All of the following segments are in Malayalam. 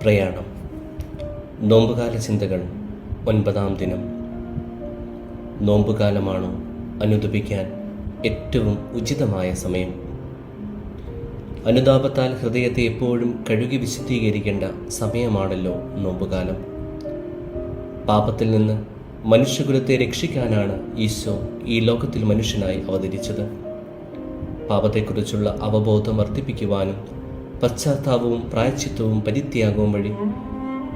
പ്രയാണം. നോമ്പുകാല ചിന്തകൾ. 9-ാം ദിനം. നോമ്പുകാലമാണോ അനുദപിക്കാൻ ഏറ്റവും ഉചിതമായ സമയം? അനുതാപത്താൽ ഹൃദയത്തെ എപ്പോഴും കഴുകി വിശുദ്ധീകരിക്കേണ്ട സമയമാണല്ലോ നോമ്പുകാലം. പാപത്തിൽ നിന്ന് മനുഷ്യകുലത്തെ രക്ഷിക്കാനാണ് ഈശോ ഈ ലോകത്തിൽ മനുഷ്യനായി അവതരിച്ചത്. പാപത്തെക്കുറിച്ചുള്ള അവബോധം വർദ്ധിപ്പിക്കുവാനും പശ്ചാത്താപവും പ്രായശ്ചിത്തവും പരിത്യാഗവും വഴി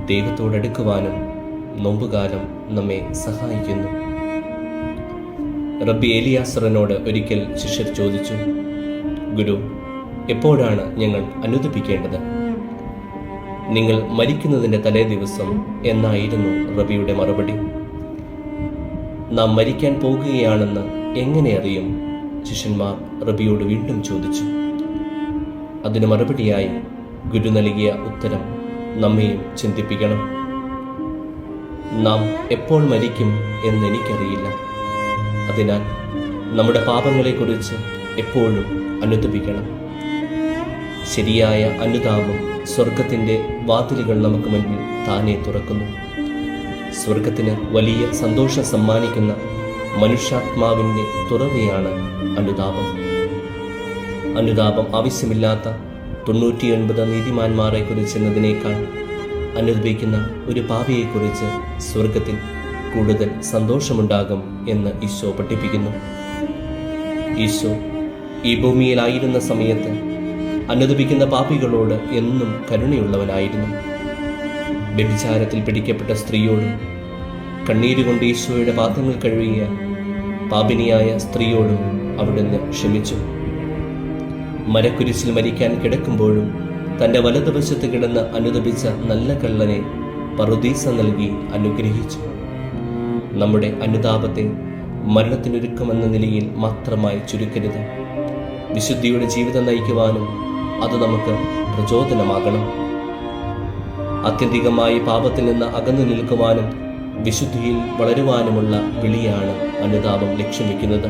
ദൈവത്തോടടുക്കുവാനും നോമ്പുകാലം നമ്മെ സഹായിക്കുന്നു. റബ്ബി എലിയാസറിനോട് ഒരിക്കൽ ശിഷ്യർ ചോദിച്ചു, ഗുരു, എപ്പോഴാണ് ഞങ്ങൾ അനുദപിക്കേണ്ടത്? നിങ്ങൾ മരിക്കുന്നതിൻ്റെ തലേ ദിവസം എന്നായിരുന്നു റബിയുടെ മറുപടി. നാം മരിക്കാൻ പോകുകയാണെന്ന് എങ്ങനെ അറിയും? ശിഷ്യന്മാർ റബിയോട് വീണ്ടും ചോദിച്ചു. അതിന് മറുപടിയായി ഗുരു നൽകിയ ഉത്തരം നമ്മെയും ചിന്തിപ്പിക്കണം. നാം എപ്പോൾ മരിക്കും എന്നെനിക്കറിയില്ല. അതിനാൽ നമ്മുടെ പാപങ്ങളെക്കുറിച്ച് എപ്പോഴും അനുദപിക്കണം. ശരിയായ അനുതാപം സ്വർഗത്തിൻ്റെ വാതിലുകൾ നമുക്ക് മുൻപിൽ താനെ തുറക്കുന്നു. സ്വർഗത്തിന് വലിയ സന്തോഷം സമ്മാനിക്കുന്ന മനുഷ്യാത്മാവിൻ്റെ തുറവിയാണ് അനുതാപം. അനുതാപം ആവശ്യമില്ലാത്ത 99 നീതിമാന്മാരെ കുറിച്ചെന്നതിനേക്കാൾ അനുദപിക്കുന്ന ഒരു പാപിയെക്കുറിച്ച് സ്വർഗത്തിൽ കൂടുതൽ സന്തോഷമുണ്ടാകും എന്ന് ഈശോ പഠിപ്പിക്കുന്നു. ഈശോ ഈ ഭൂമിയിലായിരുന്ന സമയത്ത് അനുദപിക്കുന്ന പാപികളോട് എന്നും കരുണയുള്ളവനായിരുന്നു. വ്യഭിചാരത്തിൽ പിടിക്കപ്പെട്ട സ്ത്രീയോടും കണ്ണീരുകൊണ്ട് ഈശോയുടെ പാദങ്ങൾ കഴുകിയ പാപിനിയായ സ്ത്രീയോടും അവിടുന്ന് ക്ഷമിച്ചു. മരക്കുരിശിൽ മരിക്കാൻ കിടക്കുമ്പോഴും തൻ്റെ വലതുവശത്ത് കിടന്ന് അനുദപിച്ച നല്ല കള്ളനെ പറുദീസ നൽകി അനുഗ്രഹിച്ചു. നമ്മുടെ അനുതാപത്തെ മരണത്തിനൊരുക്കമെന്ന നിലയിൽ മാത്രമായി ചുരുക്കരുത്. വിശുദ്ധിയുടെ ജീവിതം നയിക്കുവാനും അത് നമുക്ക് പ്രചോദനമാകണം. ആത്യന്തികമായി പാപത്തിൽ നിന്ന് അകന്നു നിൽക്കുവാനും വിശുദ്ധിയിൽ വളരുവാനുമുള്ള വിളിയാണ് അനുതാപം ലക്ഷ്യം വയ്ക്കുന്നത്.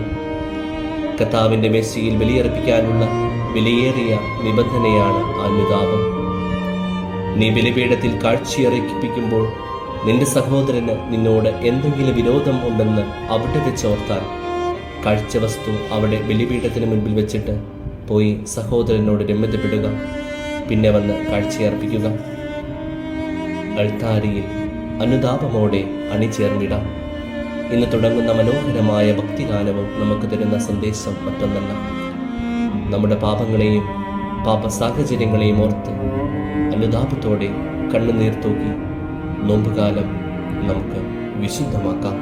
കർത്താവിൻ്റെ മേശയിൽ ബലിയർപ്പിക്കാനുള്ള വിലയേറിയ നിബന്ധനയാണ് അനുതാപം. നീ ബലിപീഠത്തിൽ കാഴ്ചയർപ്പിക്കുമ്പോൾ നിന്റെ സഹോദരന് നിന്നോട് എന്തെങ്കിലും വിരോധം ഉണ്ടെന്ന് അവിടെ വെച്ചോർത്താൽ കാഴ്ചവസ്തു അവിടെ ബലിപീഠത്തിന് മുൻപിൽ വെച്ചിട്ട് പോയി സഹോദരനോട് രമ്യതപ്പെടുക. പിന്നെ വന്ന് കാഴ്ചയർപ്പിക്കുക. അൾത്താരിയിൽ അനുതാപമോടെ അണിചേർന്നിടാം. ഇന്ന് തുടങ്ങുന്ന മനോഹരമായ ഭക്തിഗാനവും നമുക്ക് തരുന്ന സന്ദേശം മറ്റൊന്നല്ല. നമ്മുടെ പാപങ്ങളെയും പാപ സാഹചര്യങ്ങളെയും ഓർത്ത് അനുതാപത്തോടെ കണ്ണുനീർ തൂക്കി നോമ്പുകാലം നമുക്ക് വിശുദ്ധമാക്കാം.